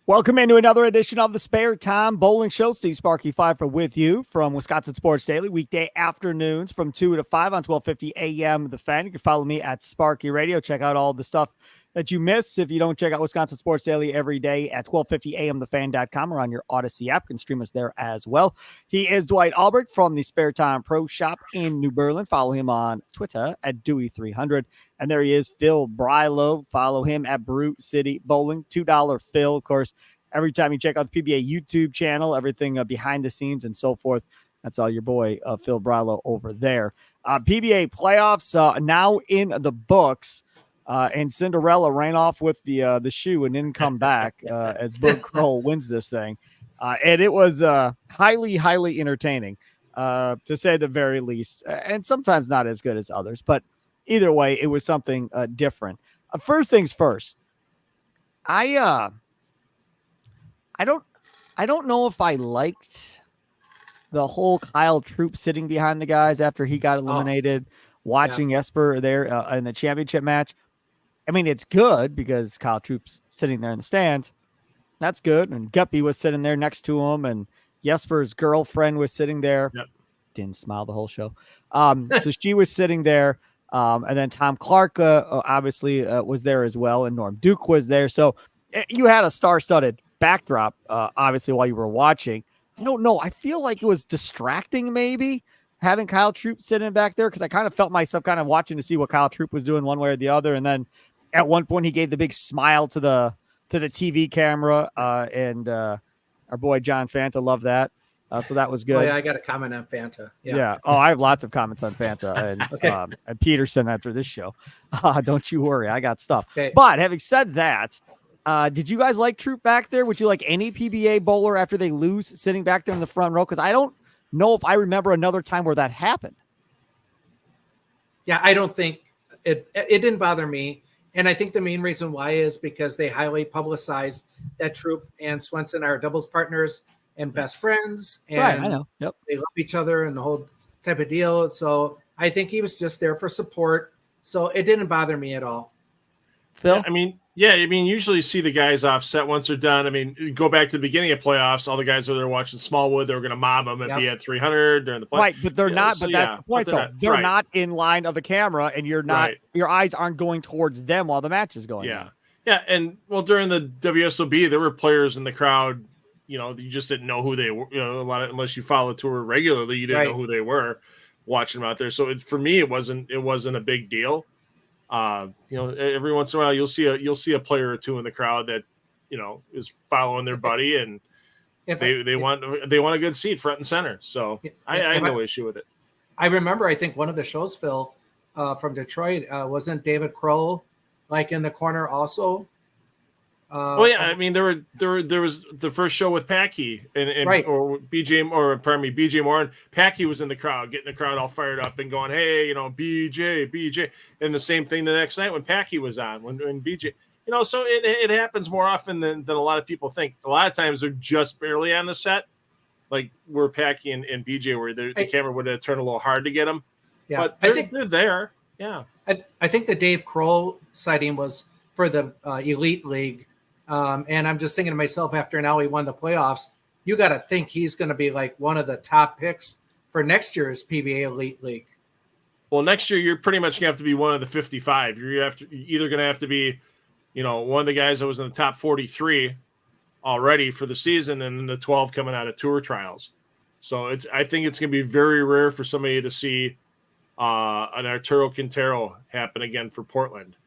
Welcome into another edition of the Spare Time Bowling Show. Steve Sparky Fifer with you from Wisconsin Sports Daily, weekday afternoons from 2 to 5 on 1250 a.m. The Fan. You can follow me at Sparky Radio. Check out all the stuff that you miss if you don't check out Wisconsin Sports Daily every day at 1250 amthefan.com or on your Odyssey app. You can stream us there as well. He is Dwight Albrecht from the Spare Time Pro Shop in New Berlin. Follow him on Twitter at Dewey300. And there he is, Phil Brylow. Follow him at Brew City Bowling. $2 Phil, of course. Every time you check out the PBA YouTube channel, everything behind the scenes and so forth, that's all your boy Phil Brylow over there. PBA playoffs now in the books, and Cinderella ran off with the shoe and didn't come back as Bud Kroll wins this thing. And it was highly, highly entertaining, to say the very least, and sometimes not as good as others. But either way, it was something different. First things first, I don't know if I liked the whole Kyle Troop sitting behind the guys after he got eliminated, watching Jesper there in the championship match. I mean, it's good because Kyle Troop's sitting there in the stands. That's good. And Guppy was sitting there next to him, and Jesper's girlfriend was sitting there. Yep. Didn't smile the whole show. So she was sitting there. And then Tom Clark obviously was there as well, and Norm Duke was there. So you had a star-studded backdrop, obviously, while you were watching. I don't know. I feel like it was distracting, maybe, having Kyle Troop sitting back there, because I kind of felt myself kind of watching to see what Kyle Troop was doing one way or the other. And then at one point, he gave the big smile to the TV camera, and our boy John Fanta loved that. So that was good. Oh, yeah, I got a comment on Fanta. Yeah. Oh, I have lots of comments on Fanta and, okay. And Peterson after this show. Don't you worry. I got stuff. Okay. But having said that, did you guys like Troop back there? Would you like any PBA bowler after they lose sitting back there in the front row? Because I don't know if I remember another time where that happened. Yeah, I don't think it didn't bother me. And I think the main reason why is because they highly publicized that Troop and Swenson are doubles partners and best friends. And right, I know. Yep. They love each other and the whole type of deal. So I think he was just there for support. So it didn't bother me at all. Phil? Yeah, usually you see the guys offset once they're done. I mean, go back to the beginning of playoffs. All the guys were there watching Smallwood. They were going to mob him if he had 300 during the playoffs. Right, but they're not. But that's the point, though. They're not in line of the camera, and you're not. Right. Your eyes aren't going towards them while the match is going. Yeah, yeah, and during the WSOB, there were players in the crowd. You just didn't know who they were. Unless you follow the tour regularly, you didn't know who they were watching them out there. So for me, it wasn't a big deal. Every once in a while you'll see a player or two in the crowd that is following their buddy, and they want a good seat front and center. So I have no issue with it. I remember, I think one of the shows, Phil, from Detroit, wasn't David Kroll like in the corner also? There was the first show with Packy and or BJ Moore. Packy was in the crowd, getting the crowd all fired up and going, "Hey, BJ," and the same thing the next night when Packy was on, when BJ, so it happens more often than a lot of people think. A lot of times they're just barely on the set, like where Packy and BJ were. The camera would have turned a little hard to get them. Yeah, but they're there. Yeah, I think the Dave Kroll sighting was for the Elite League. And I'm just thinking to myself, after now he won the playoffs, you got to think he's going to be like one of the top picks for next year's PBA Elite League. Well, next year you're pretty much going to have to be one of the 55. You're either going to have to be, one of the guys that was in the top 43 already for the season, and then the 12 coming out of tour trials. So I think it's going to be very rare for somebody to see an Arturo Quintero happen again for Portland,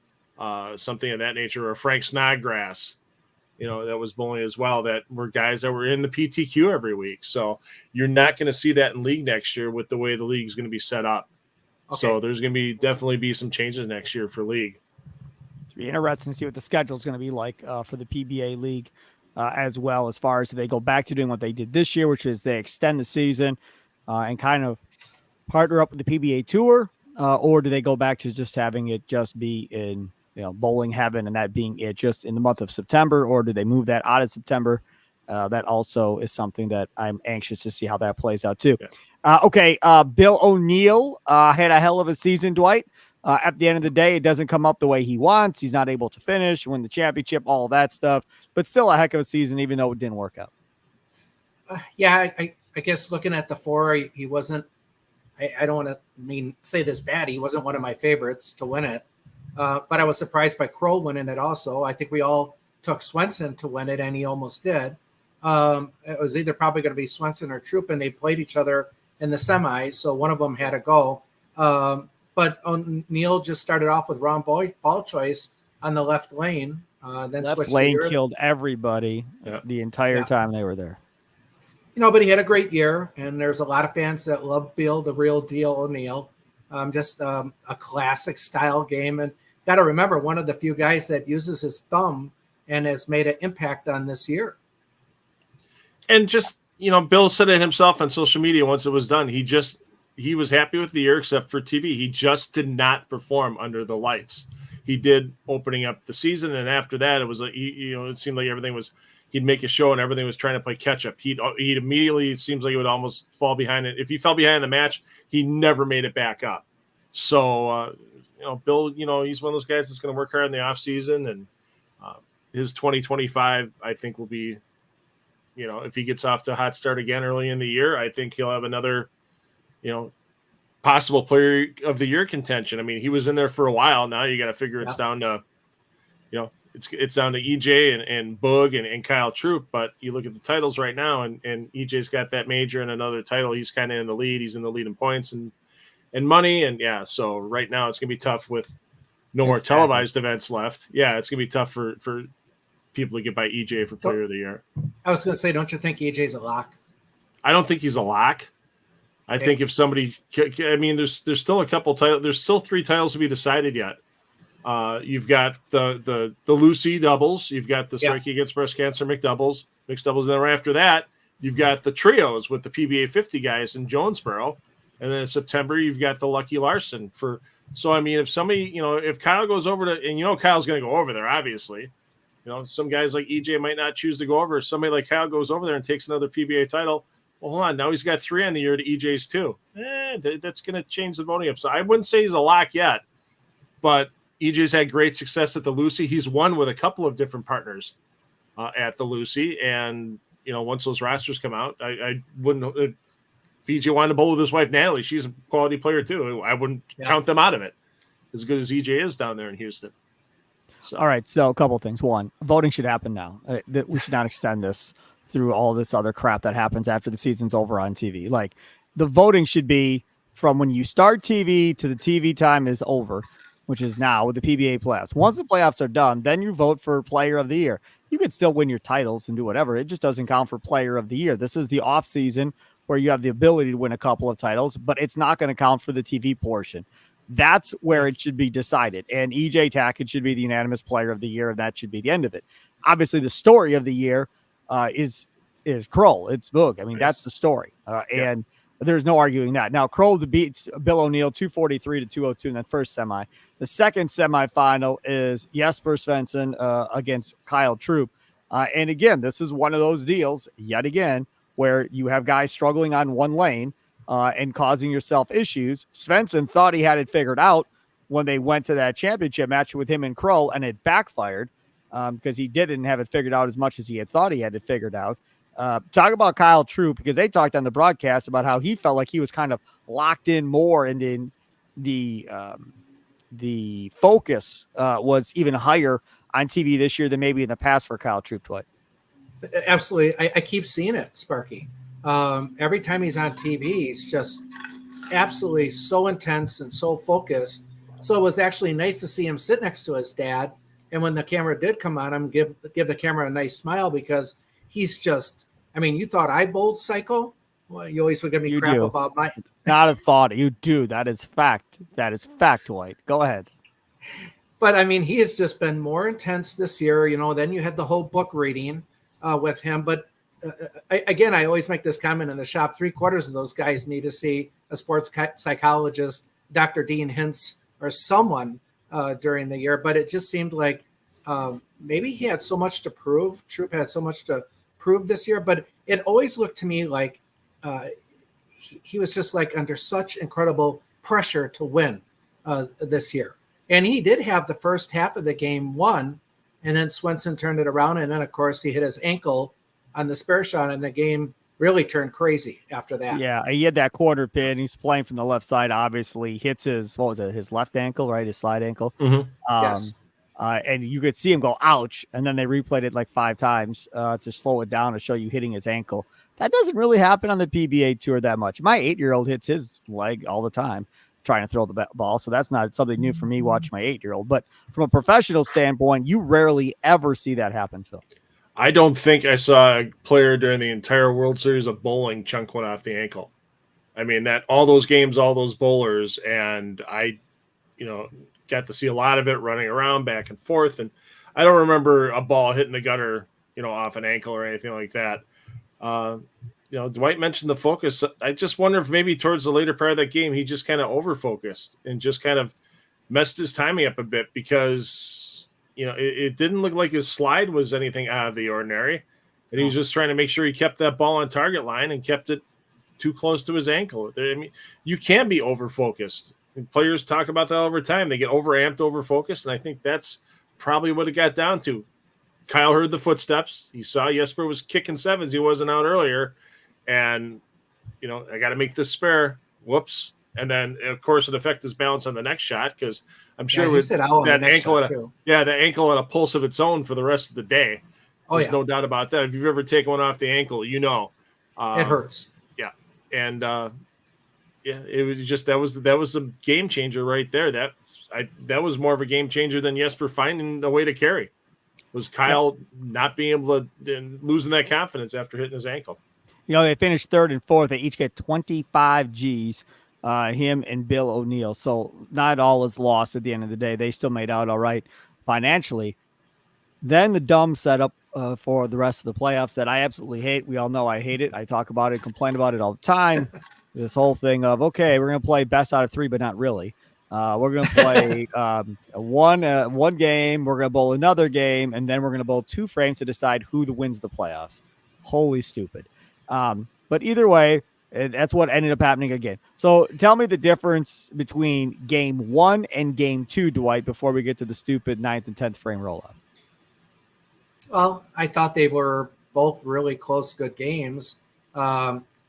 something of that nature, or Frank Snodgrass. That was bowling as well, that were guys that were in the PTQ every week. So you're not going to see that in league next year with the way the league is going to be set up. Okay. So there's going to definitely be some changes next year for league. It's be interesting to see what the schedule is going to be like for the PBA league as well, as far as if they go back to doing what they did this year, which is they extend the season and kind of partner up with the PBA tour, or do they go back to just having it just be in bowling heaven and that being it just in the month of September, or do they move that out of September? That also is something that I'm anxious to see how that plays out too. Yeah. Bill O'Neill had a hell of a season, Dwight. At the end of the day, it doesn't come up the way he wants. He's not able to finish, win the championship, all that stuff. But still a heck of a season, even though it didn't work out. I guess looking at the 4, he wasn't. I don't want to say this bad. He wasn't one of my favorites to win it. But I was surprised by Kroll winning it also. I think we all took Swenson to win it, and he almost did. It was either probably going to be Swenson or Troop, and they played each other in the semis, so one of them had to go. But O'Neill just started off with wrong ball choice on the left lane. Then left switched lane killed everybody the entire time they were there. But he had a great year, and there's a lot of fans that love Bill, the real deal O'Neill. Just a classic style game. And got to remember, one of the few guys that uses his thumb and has made an impact on this year. And just, Bill said it himself on social media once it was done. He was happy with the year except for TV. He just did not perform under the lights. He did opening up the season, and after that, it was like, it seemed like everything was, he'd make a show and everything was trying to play catch up. He'd immediately, it seems like he would almost fall behind it. If he fell behind in the match, he never made it back up. So, Bill, he's one of those guys that's going to work hard in the off season, and his 2025, I think, will be, if he gets off to a hot start again early in the year, I think he'll have another, possible player of the year contention. I mean, he was in there for a while. Now you got to figure it's down to, it's down to EJ and Boog and Kyle Troop. But you look at the titles right now, and EJ's got that major and another title. He's kind of in the lead. He's in the lead in points and money. And so right now it's going to be tough with no more televised events left. Yeah, it's going to be tough for people to get by EJ for player of the year. I was going to say, don't you think EJ's a lock? I don't think he's a lock. I think if somebody, there's still a couple titles. There's still 3 titles to be decided yet. You've got the Lucy doubles. You've got the Striking Against Breast Cancer mixed doubles. And then right after that, you've got the trios with the PBA 50 guys in Jonesboro. And then in September, you've got the Lucky Larson So, if somebody, if Kyle goes over to, and Kyle's going to go over there, obviously. Some guys like EJ might not choose to go over. If somebody like Kyle goes over there and takes another PBA title, well, hold on. Now he's got 3 on the year to EJ's 2. That's going to change the voting up. So I wouldn't say he's a lock yet, but EJ's had great success at the Lucy. He's won with a couple of different partners at the Lucy. And, once those rosters come out, I wouldn't, if EJ wanted to bowl with his wife, Natalie, she's a quality player too. I wouldn't count them out of it as good as EJ is down there in Houston. So. All right. So a couple of things. One, voting should happen now. We should not extend this through all this other crap that happens after the season's over on TV. Like, the voting should be from when you start TV to the TV time is over, which is now with the PBA playoffs. Once the playoffs are done, then you vote for player of the year. You can still win your titles and do whatever. It just doesn't count for player of the year. This is the off season where you have the ability to win a couple of titles, but it's not going to count for the TV portion. That's where it should be decided. And EJ Tackett should be the unanimous player of the year, and that should be the end of it. Obviously, the story of the year is Kroll. It's Boog. That's the story. And there's no arguing that. Now, Kroll beats Bill O'Neill 243 to 202 in that first semi. The second semifinal is Jesper Svensson against Kyle Troop. And again, this is one of those deals, yet again, where you have guys struggling on one lane and causing yourself issues. Svensson thought he had it figured out when they went to that championship match with him and Kroll, and it backfired because he didn't have it figured out as much as he had thought he had it figured out. Talk about Kyle Troop, because they talked on the broadcast about how he felt like he was kind of locked in more, and then the focus was even higher on TV this year than maybe in the past for Kyle Troop. Dwight. Absolutely. I keep seeing it, Sparky. Every time he's on TV, he's just absolutely so intense and so focused. So it was actually nice to see him sit next to his dad. And when the camera did come on him, give the camera a nice smile, because he's just, you thought I bowled psycho? Well, you always would give me crap about my. Not a thought. You do. That is fact. That is fact, Dwight. Go ahead. But he has just been more intense this year. Then you had the whole book reading with him. But I always make this comment in the shop: 3/4 of those guys need to see a sports psychologist, Dr. Dean Hintz, or someone during the year. But it just seemed like maybe he had so much to prove. Troop had so much to prove this year. But it always looked to me like he was just like under such incredible pressure to win. this year. And he did have the first half of the game won, and then Swenson turned it around. And then, of course, he hit his ankle on the spare shot, and the game really turned crazy after that. Yeah, he had that quarter pin. He's playing from the left side, obviously. Hits his, his left ankle, right? His slide ankle. Mm-hmm. Yes. And you could see him go, ouch. And then they replayed it like 5 times to slow it down to show you hitting his ankle. That doesn't really happen on the PBA tour that much. My 8-year-old hits his leg all the time trying to throw the ball. So that's not something new for me watching my 8-year-old. But from a professional standpoint, you rarely ever see that happen, Phil. I don't think I saw a player during the entire World Series of bowling chunk one off the ankle. I mean, that all those games, all those bowlers, and I, got to see a lot of it running around back and forth. And I don't remember a ball hitting the gutter, off an ankle or anything like that. Dwight mentioned the focus. I just wonder if maybe towards the later part of that game, he just kind of over-focused and just kind of messed his timing up a bit because, it didn't look like his slide was anything out of the ordinary. And he was just trying to make sure he kept that ball on target line and kept it too close to his ankle. I mean, you can be over-focused. And players talk about that over time. They get over-amped, over-focused, and I think that's probably what it got down to. Kyle heard the footsteps. He saw Jesper was kicking sevens. He wasn't out earlier. And, I got to make this spare. Whoops. And then, of course, it affected his balance on the next shot because I'm sure with that ankle, the ankle at a pulse of its own for the rest of the day. There's no doubt about that. If you've ever taken one off the ankle, it hurts. Yeah. And, it was just that was a game changer right there. That was more of a game changer than Jesper finding a way to carry. Was Kyle not being able to losing that confidence after hitting his ankle? They finished 3rd and 4th. They each get 25 Gs. Him and Bill O'Neill. So not all is lost at the end of the day. They still made out all right financially. Then the dumb setup for the rest of the playoffs that I absolutely hate. We all know I hate it. I talk about it, complain about it all the time. This whole thing of, okay, we're going to play best out of 3, but not really. We're going to play one game. We're going to bowl another game, and then we're going to bowl 2 frames to decide who wins the playoffs. Holy stupid. But either way, that's what ended up happening again. So tell me the difference between game 1 and game 2, Dwight, before we get to the stupid 9th and 10th frame rollout. Well, I thought they were both really close, good games.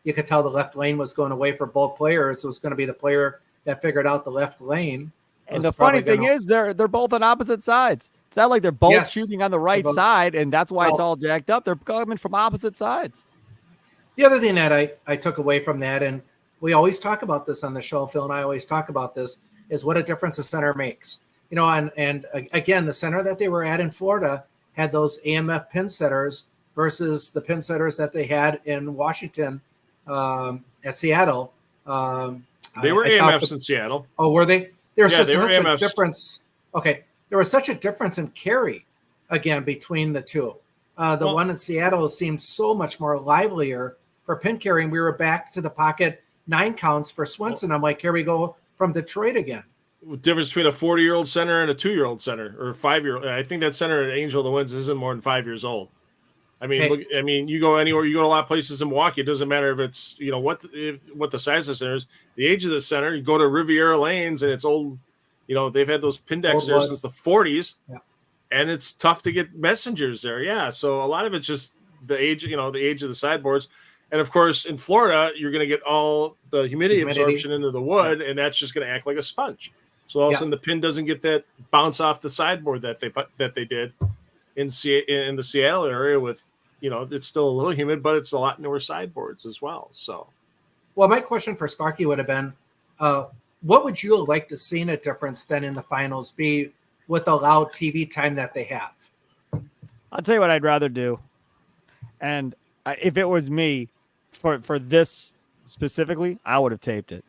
You could tell the left lane was going away for both players. It was going to be the player that figured out the left lane. And the funny thing is they're both on opposite sides. It's not like they're both shooting on the right side, and that's why it's all jacked up. They're coming from opposite sides. The other thing that I took away from that, and we always talk about this on the show, Phil and I always talk about this, is what a difference a center makes. And again, the center that they were at in Florida had those AMF pin setters versus the pin setters that they had in Washington at Seattle. They were AMFs in Seattle. Oh, were they? There was such AMFs. a difference. Okay. There was such a difference in carry, again, between the two. One in Seattle seemed so much more livelier for pin carrying. We were back to the pocket 9 counts for Swenson. I'm like, here we go from Detroit again. The difference between a 40-year-old center and a 2-year-old center or a 5-year-old. I think that center at Angel of the Winds isn't more than 5 years old. I mean, you go anywhere, you go to a lot of places in Milwaukee. It doesn't matter if it's, what the size of the center is, the age of the center. You go to Riviera Lanes and it's old, they've had those pin decks there since the 40s, and it's tough to get messengers there. Yeah. So a lot of it's just the age, the age of the sideboards. And of course, in Florida, you're going to get all the humidity absorption into the wood, and that's just going to act like a sponge. So all of a sudden the pin doesn't get that bounce off the sideboard that they did in the Seattle area with, it's still a little humid, but it's a lot newer sideboards as well. So, well, my question for Sparky would have been, what would you like to see in a difference then in the finals be with the allowed TV time that they have? I'll tell you what I'd rather do. And if it was me for this specifically, I would have taped it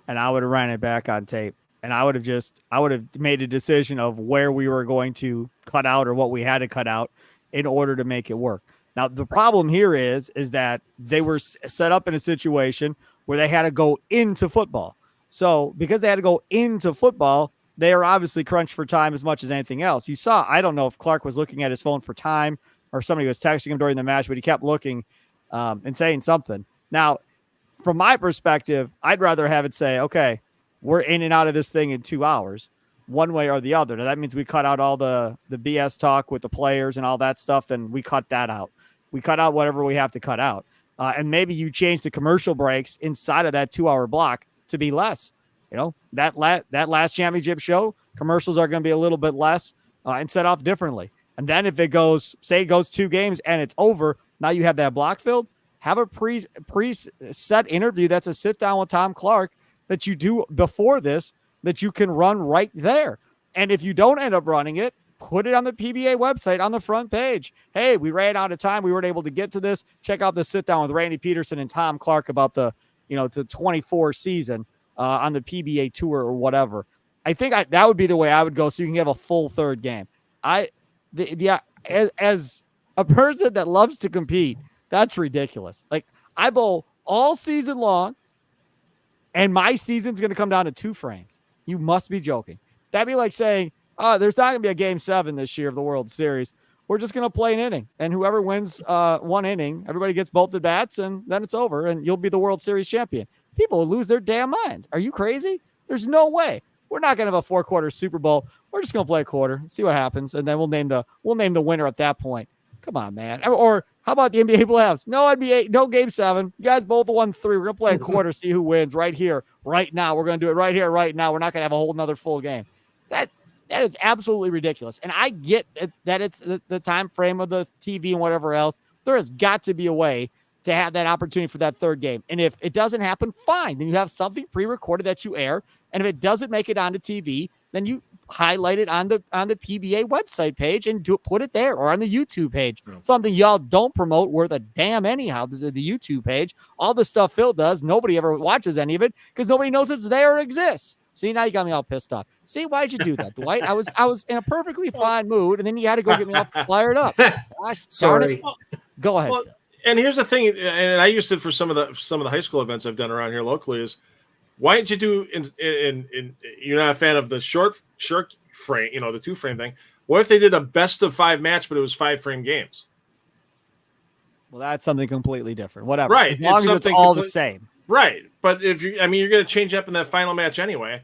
and I would have ran it back on tape. And I would have made a decision of where we were going to cut out or what we had to cut out in order to make it work. Now, the problem here is that they were set up in a situation where they had to go into football. So because they had to go into football, they are obviously crunched for time as much as anything else. You saw, I don't know if Clark was looking at his phone for time or somebody was texting him during the match, but he kept looking and saying something. Now, from my perspective, I'd rather have it say, okay, we're in and out of this thing in 2 hours, one way or the other. Now, that means we cut out all the BS talk with the players and all that stuff, and we cut that out. We cut out whatever we have to cut out. And maybe you change the commercial breaks inside of that 2 hour block to be less. You know, that last championship show, commercials are going to be a little bit less and set off differently. And then if it goes 2 games and it's over, now you have that block filled, have a pre-set interview that's a sit down with Tom Clark that you do before this that you can run right there. And if you don't end up running it, put it on the PBA website on the front page. Hey, we ran out of time. We weren't able to get to this. Check out the sit down with Randy Peterson and Tom Clark about the 24 season on the PBA tour or whatever. I think that would be the way I would go, so you can have a full third game. As a person that loves to compete, that's ridiculous. Like, I bowl all season long, and my season's going to come down to 2 frames. You must be joking. That'd be like saying, there's not going to be a game 7 this year of the World Series. We're just going to play an inning, and whoever wins 1 inning, everybody gets both the bats, and then it's over, and you'll be the World Series champion. People will lose their damn minds. Are you crazy? There's no way. We're not going to have a 4-quarter Super Bowl. We're just going to play a quarter, see what happens, and then we'll name the winner at that point. Come on, man. Or how about the NBA playoffs? No NBA, no game 7. You guys both won 3. We're going to play a quarter, see who wins right here, right now. We're going to do it right here, right now. We're not going to have a whole nother full game. That is absolutely ridiculous. And I get that it's the time frame of the TV and whatever else. There has got to be a way to have that opportunity for that third game. And if it doesn't happen, fine. Then you have something pre-recorded that you air. And if it doesn't make it onto TV, then you highlight it on the PBA website page and put it there, or on the YouTube page. Yeah. Something y'all don't promote worth a damn anyhow. This is the YouTube page. All the stuff Phil does, nobody ever watches any of it because nobody knows it's there or exists. See, now you got me all pissed off. See, why'd you do that, Dwight? I was in a perfectly fine mood, and then you had to go get me all fired up. Gosh, sorry. Go ahead. Well, and here's the thing, and I used it for some of the high school events I've done around here locally, is why didn't you do in you're not a fan of the short frame, the 2-frame thing. What if they did a best of 5 match, but it was 5-frame games? Well, that's something completely different. Whatever. Right. As long as it's all the same. Right. But if you're going to change up in that final match anyway.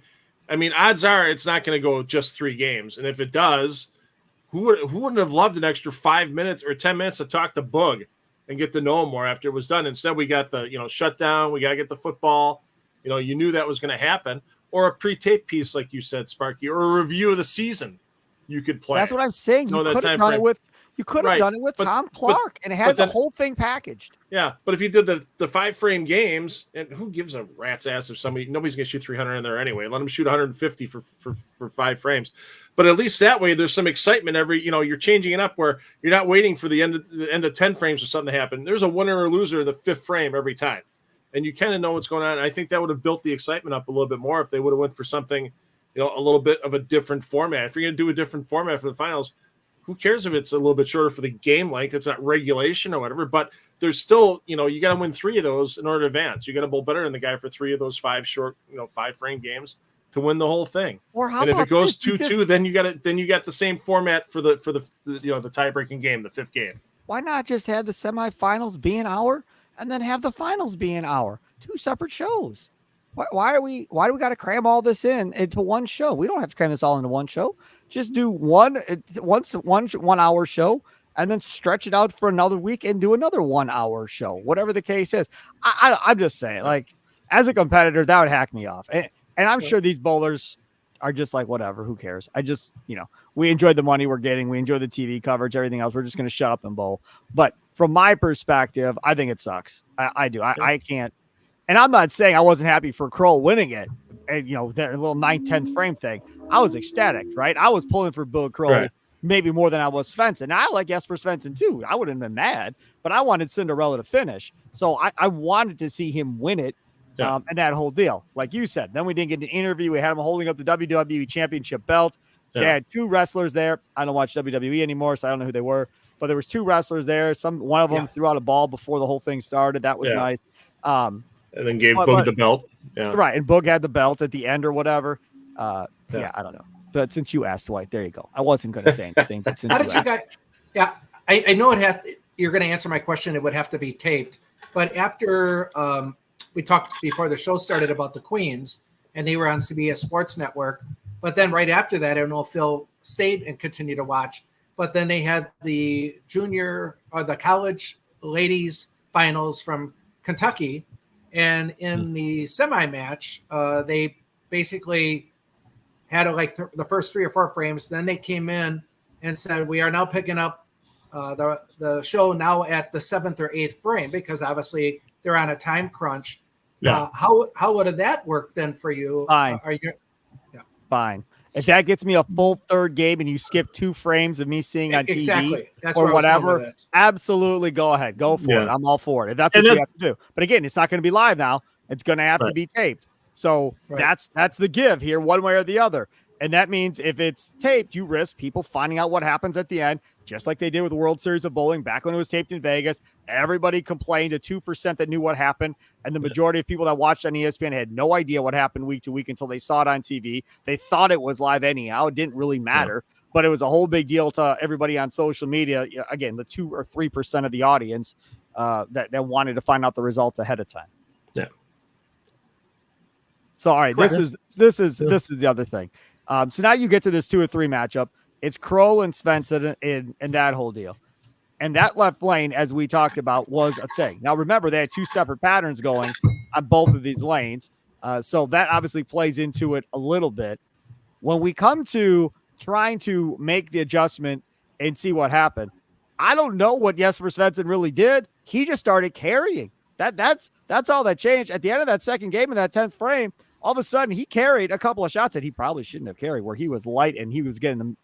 I mean, odds are it's not going to go just 3 games. And if it does, who wouldn't have loved an extra 5 minutes or 10 minutes to talk to Boog and get to know him more after it was done? Instead, we got the, shutdown. We got to get the football. You knew that was going to happen. Or a pre-tape piece, like you said, Sparky, or a review of the season you could play. That's what I'm saying. You could have done it with Tom Clark and had the whole thing packaged. Yeah, but if you did the 5-frame games, and who gives a rat's ass if nobody's going to shoot 300 in there anyway. Let them shoot 150 for 5 frames. But at least that way there's some excitement you're changing it up where you're not waiting for the end of 10 frames or something to happen. There's a winner or loser in the 5th frame every time. And you kind of know what's going on. I think that would have built the excitement up a little bit more if they would have went for something, a little bit of a different format. If you're going to do a different format for the finals, who cares if it's a little bit shorter for the game length? It's not regulation or whatever, but there's still, you got to win 3 of those in order to advance. You got to bowl better than the guy for 3 of those 5 short, 5-frame games to win the whole thing. Or how and about if it goes 2-2, then you got the same format for the tie-breaking game, the 5th game. Why not just have the semifinals be an hour and then have the finals be an hour? 2 separate shows. Why do we got to cram all this into one show? We don't have to cram this all into one show. Just do one 1 hour show and then stretch it out for another week and do another 1 hour show, whatever the case is. I'm just saying, like, as a competitor, that would hack me off. And I'm sure these bowlers are just like, whatever, who cares? I just, we enjoyed the money we're getting. We enjoy the TV coverage, everything else. We're just going to shut up and bowl. But from my perspective, I think it sucks. I do. I can't. And I'm not saying I wasn't happy for Kroll winning it. And, that little 9th, 10th frame thing. I was ecstatic, right? I was pulling for Bill Kroll maybe more than I was Svensson. And I like Jesper Svensson too. I wouldn't have been mad, but I wanted Cinderella to finish. So I wanted to see him win it. And that whole deal, like you said. Then we didn't get an interview. We had him holding up the WWE Championship belt. They had 2 wrestlers there. I don't watch WWE anymore, so I don't know who they were. But there was 2 wrestlers there. One of them threw out a ball before the whole thing started. That was nice. And then gave Boog the belt. Yeah. Right. And Boog had the belt at the end or whatever. I don't know. But since you asked, Dwight, there you go. I wasn't going to say anything. But since how did you guys? Yeah, I know you're going to answer my question. It would have to be taped. But after we talked before the show started about the Queens, and they were on CBS Sports Network. But then right after that, I don't know if Phil stayed and continued to watch. But then they had the junior or the college ladies finals from Kentucky. And in the semi match, they basically had the first 3 or 4 frames. Then they came in and said, we are now picking up the show now at the 7th or 8th frame, because obviously they're on a time crunch. Yeah. How would that work then for you? Fine. Yeah. Fine. If that gets me a full third game and you skip 2 frames of me seeing on Exactly. TV That's or whatever, it. absolutely go ahead. Go for it. I'm all for it. If that's what you have to do. But again, it's not going to be live now. It's going to have to be taped. So that's the give here, one way or the other. And that means if it's taped, you risk people finding out what happens at the end, just like they did with the World Series of Bowling back when it was taped in Vegas. Everybody complained, the 2% that knew what happened, and the majority of people that watched on ESPN had no idea what happened week to week until they saw it on TV. They thought it was live anyhow. It didn't really matter, but it was a whole big deal to everybody on social media. Again, the 2 or 3% of the audience that wanted to find out the results ahead of time. Yeah. So, all right, this is the other thing. So now you get to this 2 or 3 matchup. It's Kroll and Svensson in that whole deal. And that left lane, as we talked about, was a thing. Now, remember, they had 2 separate patterns going on both of these lanes. So that obviously plays into it a little bit. When we come to trying to make the adjustment and see what happened, I don't know what Jesper Svensson really did. He just started carrying. That's all that changed. At the end of that second game in that 10th frame, all of a sudden he carried a couple of shots that he probably shouldn't have carried, where he was light and he was getting them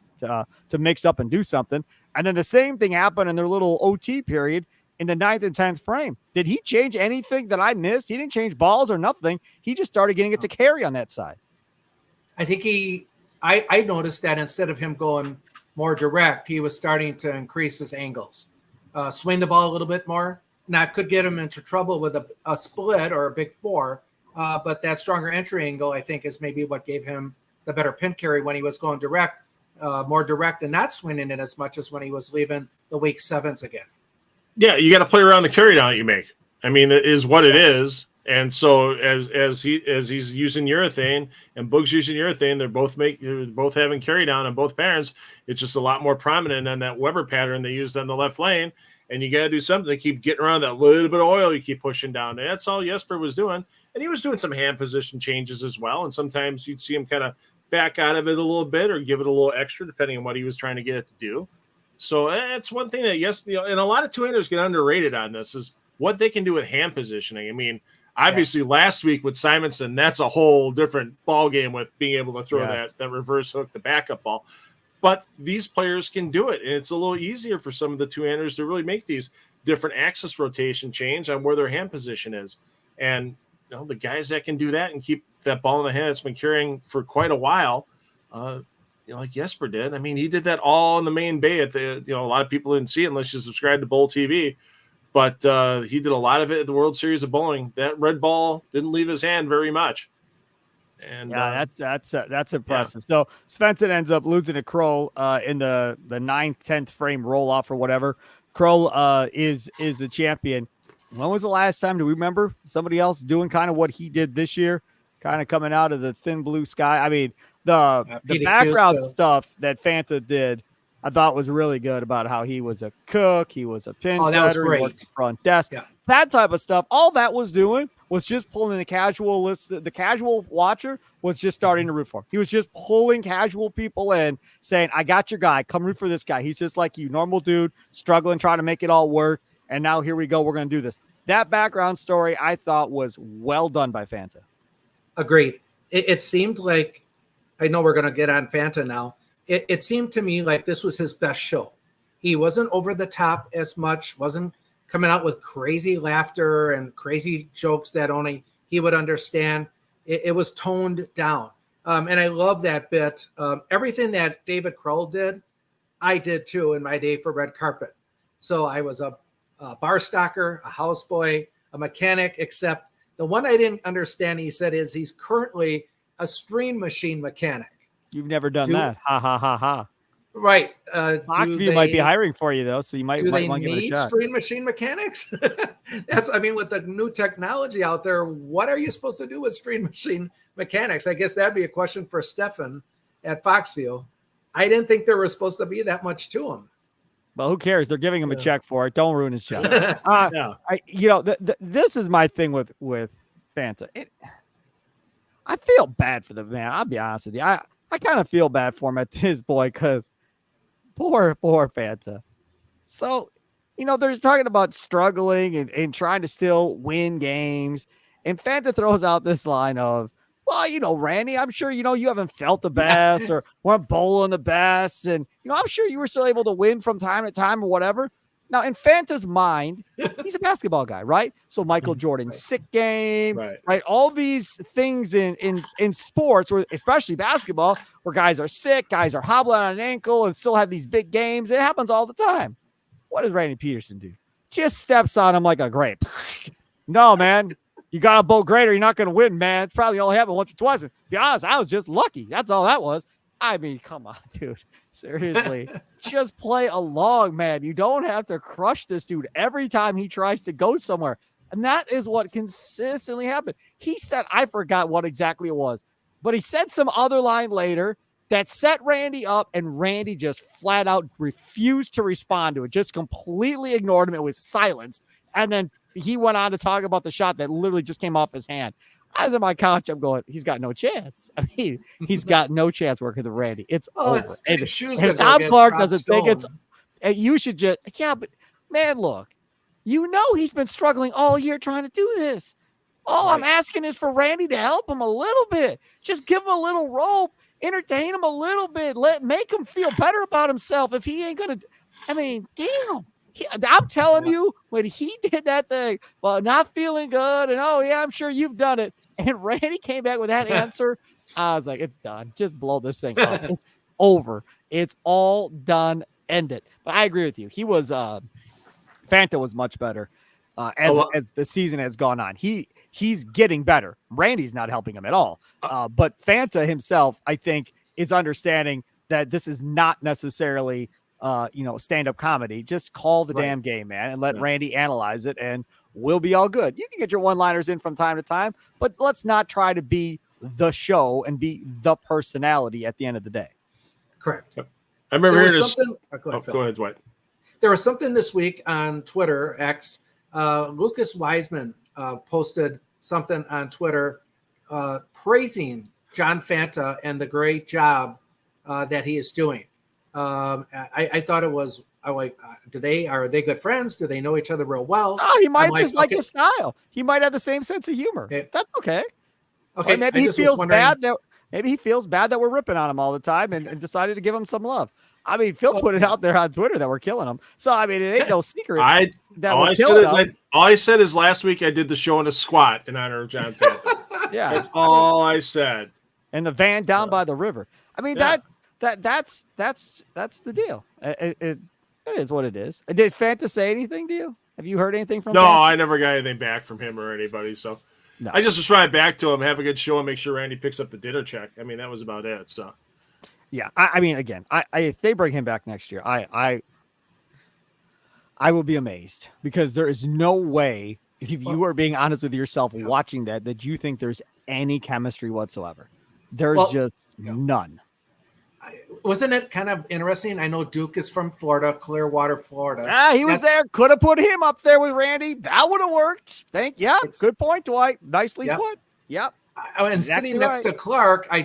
to mix up and do something. And then the same thing happened in their little OT period in the 9th and 10th frame. Did he change anything that I missed? He didn't change balls or nothing. He just started getting it to carry on that side. I think I noticed that instead of him going more direct, he was starting to increase his angles, swing the ball a little bit more. Now, it could get him into trouble with a split or a big 4, but that stronger entry angle, I think, is maybe what gave him the better pin carry when he was going direct, more direct, and not swinging it as much as when he was leaving the weak 7s again. Yeah, you got to play around the carry down that you make. I mean, it is what it is. And so as he's using urethane and Boog's using urethane, they're both having carry down on both patterns. It's just a lot more prominent on that Weber pattern they used on the left lane. And you got to do something to keep getting around that little bit of oil you keep pushing down. And that's all Jesper was doing. And he was doing some hand position changes as well. And sometimes you'd see him kind of back out of it a little bit or give it a little extra, depending on what he was trying to get it to do. So that's one thing that, and a lot of two-handers get underrated on this is what they can do with hand positioning. I mean, obviously last week with Simonson, that's a whole different ball game with being able to throw that reverse hook, the backup ball. But these players can do it, and it's a little easier for some of the two-handers to really make these different axis rotation change on where their hand position is. And the guys that can do that and keep that ball in the hand that's been carrying for quite a while, like Jesper did. I mean, he did that all in the main bay at the. A lot of people didn't see it unless you subscribe to Bowl TV, but he did a lot of it at the World Series of Bowling. That red ball didn't leave his hand very much. And that's impressive. So Svensson ends up losing to Kroll in the 9th, 10th frame roll off or whatever. Kroll is the champion. When was the last time? Do we remember somebody else doing kind of what he did this year? Kind of coming out of the thin blue sky. I mean, the background stuff that Fanta did, I thought was really good about how he was a cook, he was a pin setter, he worked the front desk. Yeah. That type of stuff. All that was doing was just pulling the casual list. The casual watcher was just starting to root for him. He was just pulling casual people in, saying, I got your guy. Come root for this guy. He's just like you, normal dude, struggling, trying to make it all work. And now here we go. We're going to do this. That background story I thought was well done by Fanta. Agreed. It seemed like, I know we're going to get on Fanta now. It seemed to me like this was his best show. He wasn't over the top as much, wasn't coming out with crazy laughter and crazy jokes that only he would understand. It was toned down. And I love that bit. Everything that David Kroll did, I did too in my day for Red Carpet. So I was a bar stocker, a houseboy, a mechanic, except the one I didn't understand, he said, is he's currently a screen machine mechanic. You've never done that. Ha, ha, ha, ha. Right. Foxview might be hiring for you though, so you might want to give it a need shot. screen machine mechanics? With the new technology out there, what are you supposed to do with screen machine mechanics? I guess that'd be a question for Stefan at Foxview. I didn't think there was supposed to be that much to him. Well, who cares? They're giving him a check for it. Don't ruin his job. Yeah. This is my thing with Fanta. I feel bad for the man. I'll be honest with you. I kind of feel bad for him at this point because poor Fanta. So, they're talking about struggling and trying to still win games. And Fanta throws out this line of, well, Randy, I'm sure, you haven't felt the best or weren't bowling the best. And, I'm sure you were still able to win from time to time or whatever. Now, in Fanta's mind, he's a basketball guy, right? So Michael Jordan's sick game, right? All these things in sports, or especially basketball, where guys are sick, guys are hobbling on an ankle and still have these big games. It happens all the time. What does Randy Peterson do? Just steps on him like a grape. No, man. You got to bowl great or you're not going to win, man. It's probably only happened once or twice. And to be honest, I was just lucky. That's all that was. I mean, come on, dude. Seriously. Just play along, man. You don't have to crush this dude every time he tries to go somewhere. And that is what consistently happened. He said, I forgot what exactly it was, but he said some other line later that set Randy up, and Randy just flat out refused to respond to it, just completely ignored him. It was silence. And then he went on to talk about the shot that literally just came off his hand. I was on my couch. I'm going, he's got no chance. I mean, he's got no chance working with Randy. It's over. And Tom Clark doesn't think it's, you should just, but man, look, he's been struggling all year trying to do this. All I'm asking is for Randy to help him a little bit. Just give him a little rope, entertain him a little bit, make him feel better about himself. If he ain't going to, damn. I'm telling you, when he did that thing, well, not feeling good, and I'm sure you've done it. And Randy came back with that answer. I was like, it's done. Just blow this thing up. It's over. It's all done. End it. But I agree with you. He was, Fanta was much better as the season has gone on. He's getting better. Randy's not helping him at all. But Fanta himself, I think, is understanding that this is not necessarily stand-up comedy. Just call the damn game, man, and let Randy analyze it, and we'll be all good. You can get your one-liners in from time to time, but let's not try to be the show and be the personality at the end of the day. Correct. I remember hearing this. Go ahead, Dwight. There was something this week on Twitter, X. Lucas Wiseman posted something on Twitter praising John Fanta and the great job that he is doing. I thought it was, are they good friends? Do they know each other real well? Oh, he might just like his style. He might have the same sense of humor. Okay. That's okay. Okay. Or maybe he feels bad that we're ripping on him all the time and decided to give him some love. I mean, Phil put it out there on Twitter that we're killing him. So, I mean, it ain't no secret. All I said is last week I did the show in a squat in honor of John Fanta. Yeah. That's all I said. And the van down by the river. I mean, that's the deal. It is what it is. Did Fanta say anything to you? Have you heard anything from him? No, I never got anything back from him or anybody. So no. I just responded back to him, have a good show, and make sure Randy picks up the dinner check. I mean, that was about it. So yeah, I mean, again, if they bring him back next year, I will be amazed, because there is no way, if you are being honest with yourself watching that you think there's any chemistry whatsoever. There's just none. Wasn't it kind of interesting? I know Duke is from Florida, Clearwater, Florida. He was there. Could have put him up there with Randy. That would have worked. Good point, Dwight. Nicely put. Yep. And sitting next to Clark, I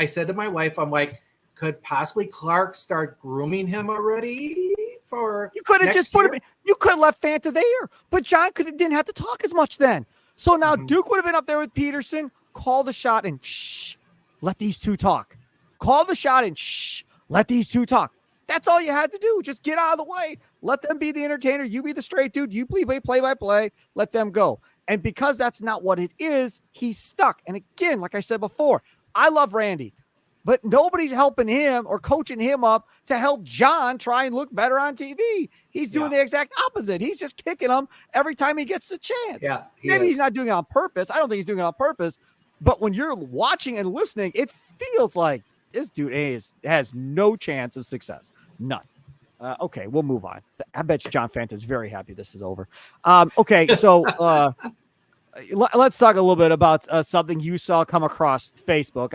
said to my wife, I'm like, could possibly Clark start grooming him already for you could have just put him. You could have left Fanta there, but John didn't have to talk as much then. So now Duke would have been up there with Peterson. Call the shot and let these two talk. Call the shot and let these two talk. That's all you had to do. Just get out of the way. Let them be the entertainer. You be the straight dude. You play by play. Let them go. And because that's not what it is, he's stuck. And again, like I said before, I love Randy, but nobody's helping him or coaching him up to help John try and look better on TV. He's doing the exact opposite. He's just kicking him every time he gets the chance. Yeah, maybe he's not doing it on purpose. I don't think he's doing it on purpose. But when you're watching and listening, it feels like This dude has no chance of success. None. Okay, we'll move on. I bet you John Fanta is very happy this is over. Okay, so let's talk a little bit about something you saw come across Facebook.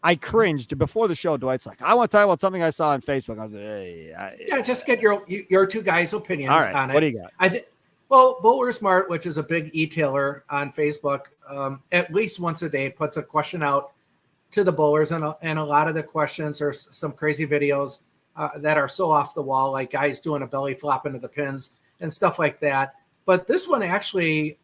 I cringed before the show. Dwight's like, I want to talk about something I saw on Facebook. I was like, hey, just get your two guys' opinions on it. What do you got? Well, Bowler Smart, which is a big e-tailer on Facebook, at least once a day puts a question out to the bowlers, and a lot of the questions are some crazy videos that are so off the wall, like guys doing a belly flop into the pins and stuff like that. But this one actually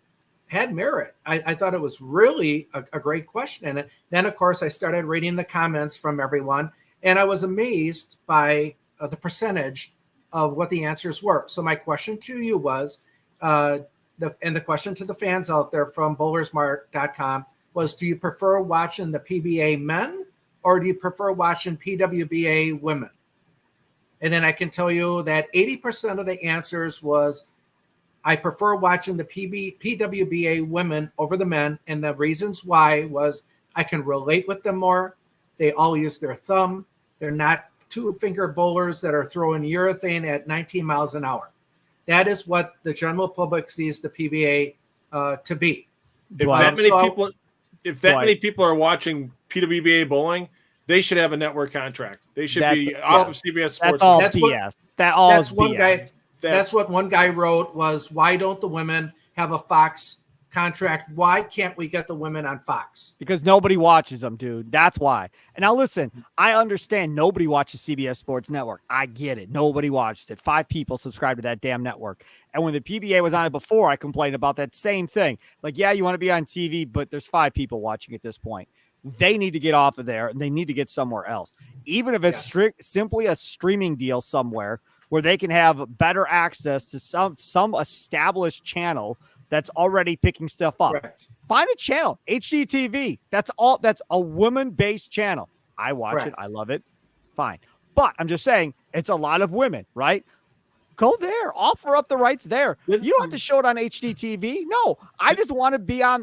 had merit. I thought it was really a great question. And then, of course, I started reading the comments from everyone, and I was amazed by the percentage of what the answers were. So my question to you was, the question to the fans out there from bowlersmart.com was, do you prefer watching the PBA men or do you prefer watching PWBA women? And then I can tell you that 80% of the answers was, I prefer watching the PWBA women over the men. And the reasons why was I can relate with them more. They all use their thumb. They're not two-finger bowlers that are throwing urethane at 19 miles an hour. That is what the general public sees the PBA to be. If that many people are watching PWBA bowling, they should have a network contract. They should be off of CBS Sports. That's all BS. That's one guy. That's what one guy wrote was, why don't the women have a Fox contract? Why can't we get the women on Fox? Because nobody watches them, dude. That's why. And now listen, I understand nobody watches CBS Sports Network. I get it. Nobody watches it. 5 people subscribe to that damn network. And when the PBA was on it before, I complained about that same thing. Like, yeah, you want to be on TV, but there's 5 people watching at this point. They need to get off of there, and they need to get somewhere else. Even if it's simply a streaming deal somewhere where they can have better access to some established channel that's already picking stuff up. Correct. Find a channel, HGTV. That's a woman-based channel. I watch it. I love it. Fine. But I'm just saying, it's a lot of women, right? Go there. Offer up the rights there. You don't have to show it on HGTV. No, I just want to be on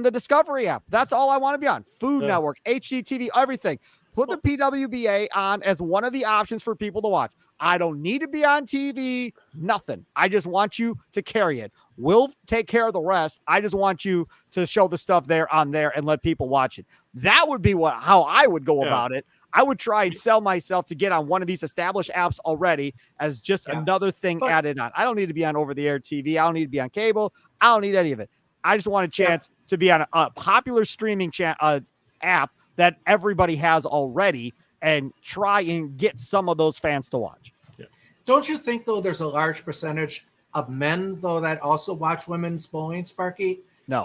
the Discovery app. That's all I want to be on. Food Network, HGTV, everything. Put the PWBA on as one of the options for people to watch. I don't need to be on TV, nothing. I just want you to carry it. We'll take care of the rest. I just want you to show the stuff there on there and let people watch it. That would be how I would go about it. I would try and sell myself to get on one of these established apps already as just another thing added on. I don't need to be on over-the-air TV. I don't need to be on cable. I don't need any of it. I just want a chance to be on a popular streaming app that everybody has already and try and get some of those fans to watch. Yeah. Don't you think, though, there's a large percentage of men, though, that also watch women's bowling, Sparky? No.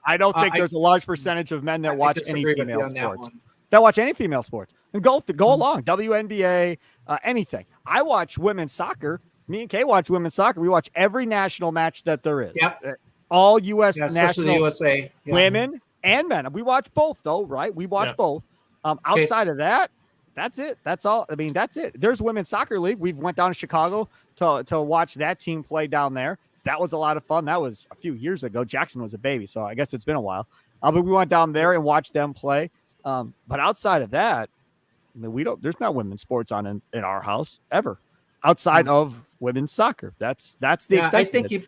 I don't think there's a large percentage of men that watch any female sports. That watch any female sports. And go along. WNBA, anything. I watch women's soccer. Me and Kay watch women's soccer. We watch every national match that there is. Yep. All U.S. national the USA. Women and men. We watch both, though, right? We watch both. Outside of that, that's it. That's all. I mean, that's it. There's women's soccer league. We went down to Chicago to watch that team play down there. That was a lot of fun. That was a few years ago. Jackson was a baby, so I guess it's been a while. But we went down there and watched them play. But outside of that, I mean, there's not women's sports on in our house ever outside of women's soccer. That's the extent.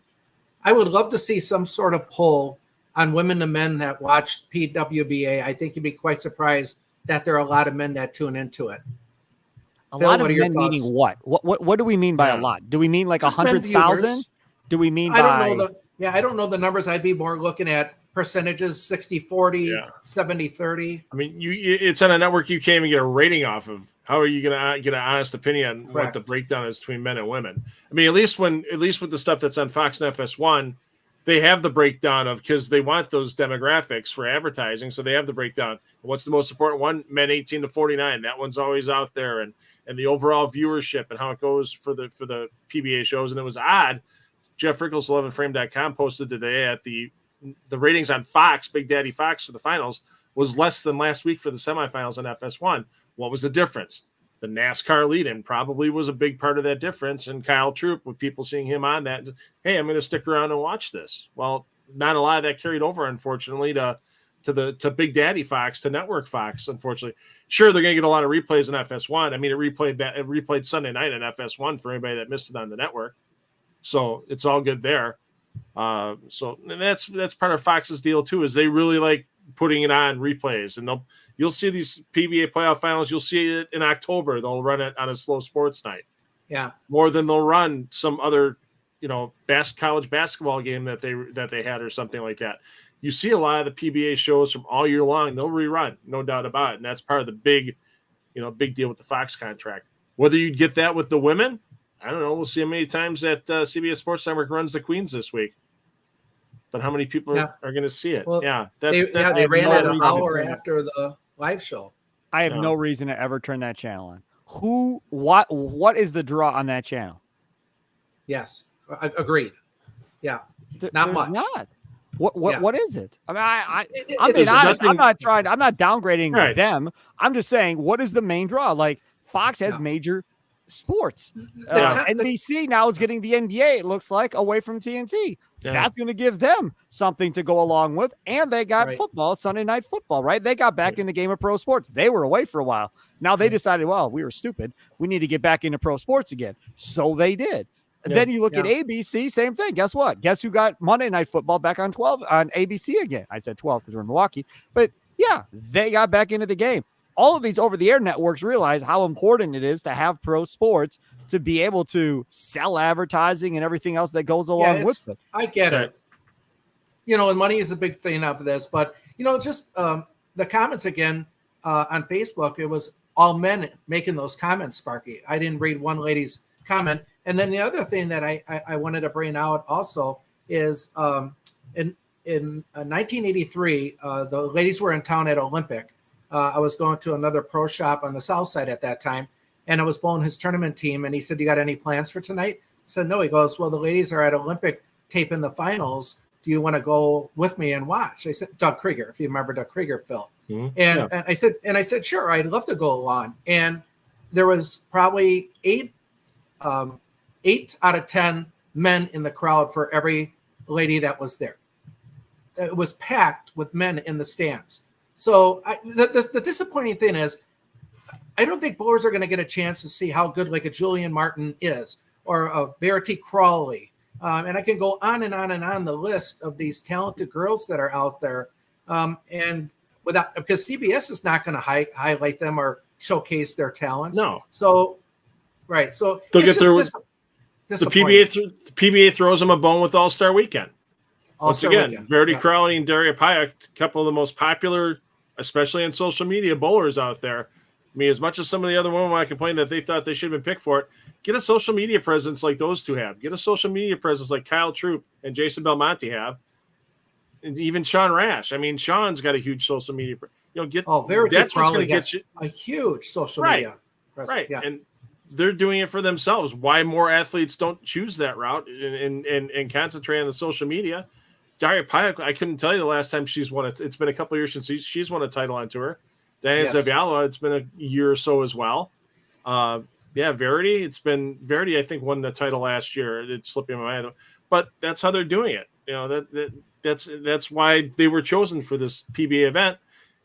I would love to see some sort of poll on women and men that watch PWBA. I think you'd be quite surprised that there are a lot of men that tune into it. Phil, lot of men meaning what? What do we mean by a lot? Do we mean like 100,000? Do we mean I don't know the numbers. I'd be more looking at percentages, 60-40, 70-30. I mean, it's on a network you can't even get a rating off of. How are you going to get an honest opinion on what the breakdown is between men and women? I mean, at least with the stuff that's on Fox and FS1, they have the breakdown of, because they want those demographics for advertising. So they have the breakdown. What's the most important one? Men 18 to 49. That one's always out there. And the overall viewership and how it goes for the PBA shows. And it was odd. Jeff Rickles, 11frame.com, posted today at the ratings on Fox, Big Daddy Fox, for the finals was less than last week for the semifinals on FS1. What was the difference? The NASCAR lead-in probably was a big part of that difference. And Kyle Troop, with people seeing him on that, hey, I'm going to stick around and watch this. Well, not a lot of that carried over, unfortunately, to to Big Daddy Fox, to Network Fox. Unfortunately, sure, they're going to get a lot of replays in FS1. I mean, it replayed Sunday night in FS1 for anybody that missed it on the network, so it's all good there. So that's part of Fox's deal too, is they really like putting it on replays, and you'll see these PBA playoff finals. You'll see it in October. They'll run it on a slow sports night. Yeah, more than they'll run some other, college basketball game that they had or something like that. You see a lot of the PBA shows from all year long. They'll rerun, no doubt about it, and that's part of the big deal with the Fox contract. Whether you get that with the women, I don't know. We'll see how many times that CBS Sports Network runs the Queens this week. But how many people are going to see it? Well, they ran it an hour after the live show. I have no reason to ever turn that channel on. What is the draw on that channel? Yes, agreed. Yeah, There's much. Not. What is it? I mean, I'm not downgrading them. I'm just saying, what is the main draw? Like, Fox has major sports. NBC now is getting the NBA, it looks like, away from TNT. That's going to give them something to go along with. And they got football, Sunday Night Football, right? They got back in the game of pro sports. They were away for a while. Now they decided, well, we were stupid. We need to get back into pro sports again. So they did. Then you look at ABC, same thing. Guess what? Guess who got Monday Night Football back on 12 on ABC again? I said 12 because we're in Milwaukee. But yeah, they got back into the game. All of these over-the-air networks realize how important it is to have pro sports to be able to sell advertising and everything else that goes along with it. I get it. And money is a big thing of this. But, just the comments again on Facebook, it was all men making those comments, Sparky. I didn't read one lady's comment. And then the other thing that I wanted to bring out also is in 1983, the ladies were in town at Olympic. I was going to another pro shop on the south side at that time, and I was bowling his tournament team, and he said, "You got any plans for tonight?" I said, "No." He goes, "Well, the ladies are at Olympic taping the finals. Do you want to go with me and watch?" I said, Doug Krieger, if you remember Doug Krieger, Phil. Mm-hmm. And I said, "Sure, I'd love to go along." And there was probably 8 out of 10 men in the crowd for every lady that was there. It was packed with men in the stands. So the disappointing thing is, I don't think bowlers are going to get a chance to see how good like a Julian Martin is, or a Verity Crawley. And I can go on and on and on the list of these talented girls that are out there. And because CBS is not going to highlight them or showcase their talents. No. So, right. So they'll get the PBA throws them a bone with All-Star Weekend. Once again, Verity Crowley and Daria Payek, a couple of the most popular, especially on social media, bowlers out there. I mean, as much as some of the other women might complain that they thought they should have been picked for it, get a social media presence like those two have. Get a social media presence like Kyle Troop and Jason Belmonte have. And even Sean Rash. I mean, Sean's got a huge social media. Verity Crowley has a huge social media presence. Right. Yeah. And they're doing it for themselves. Why more athletes don't choose that route and concentrate on the social media? Daria Payek, I couldn't tell you the last time she's won it. It's been a couple of years since she's won a title on tour. Diana Zabiala, it's been a year or so as well. Verity, I think, won the title last year. It's slipping my mind, but that's how they're doing it. That's why they were chosen for this PBA event,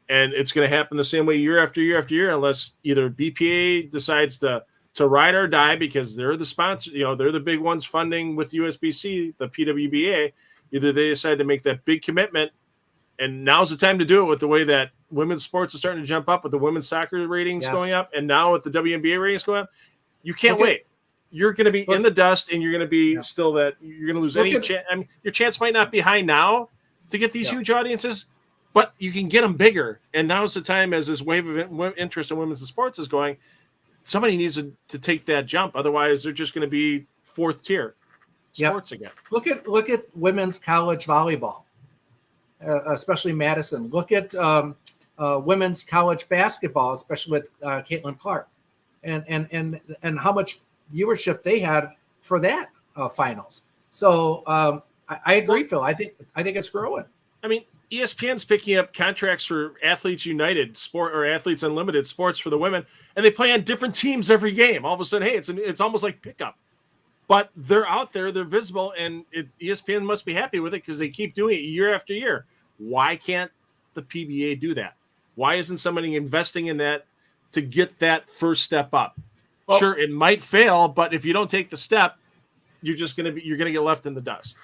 and it's going to happen the same way year after year after year, unless either BPA decides to ride or die because they're the sponsor. They're the big ones funding with USBC, the PWBA. Either they decide to make that big commitment, and now's the time to do it with the way that women's sports is starting to jump up, with the women's soccer ratings going up, and now with the WNBA ratings going up. You can't wait. You're going to be in the dust, and you're going to be still that you're going to lose any chance. I mean, your chance might not be high now to get these huge audiences, but you can get them bigger. And now's the time, as this wave of interest in women's sports is going, somebody needs to take that jump. Otherwise, they're just going to be fourth tier sports again. Look at women's college volleyball, especially Madison. Look at women's college basketball, especially with Caitlin Clark, and how much viewership they had for that finals. So I agree, Phil. I think it's growing. I mean, ESPN's picking up contracts for Athletes United Sport or Athletes Unlimited Sports for the women, and they play on different teams every game. All of a sudden, hey, it's almost like pickup. But they're out there, they're visible, and ESPN must be happy with it because they keep doing it year after year. Why can't the PBA do that? Why isn't somebody investing in that to get that first step up? Well, sure, it might fail, but if you don't take the step, you're going to get left in the dust.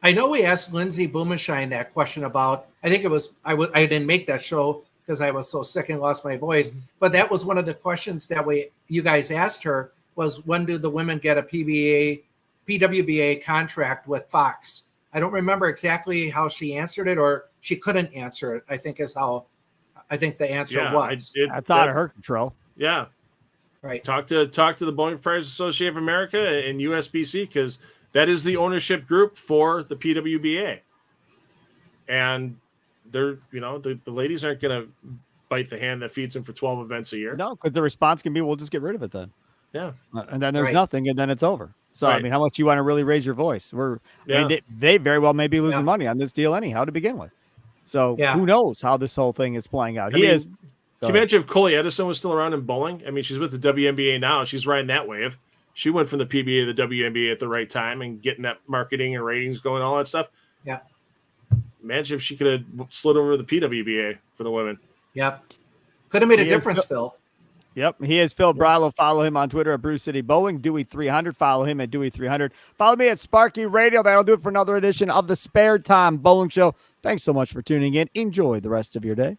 I know we asked Lindsay Blumenschein that question about, I think it was, I didn't make that show because I was so sick and lost my voice, but that was one of the questions that you guys asked her was, when do the women get a PWBA contract with Fox? I don't remember exactly how she answered it, or she couldn't answer it, I think is how I think the answer was. That's out of her control. Yeah. Right. Talk to the Bowling Proprietors Association of America and USBC, because that is the ownership group for the PWBA. And they're, the ladies aren't going to bite the hand that feeds them for 12 events a year. No, because the response can be, we'll just get rid of it then. Yeah. And then there's nothing, and then it's over. So, Right. I mean, how much you want to really raise your voice? I mean, they very well may be losing money on this deal anyhow to begin with. So who knows how this whole thing is playing out? Can you imagine if Coley Edison was still around in bowling? I mean, she's with the WNBA now. She's riding that wave. She went from the PBA to the WNBA at the right time and getting that marketing and ratings going, all that stuff. Yeah. Imagine if she could have slid over to the PWBA for the women. Yep. Could have made a difference, Phil. Yep. He is Phil Brylow. Follow him on Twitter at Brew City Bowling. Dewey300. Follow him at Dewey300. Follow me at Sparky Radio. That'll do it for another edition of the Spare Time Bowling Show. Thanks so much for tuning in. Enjoy the rest of your day.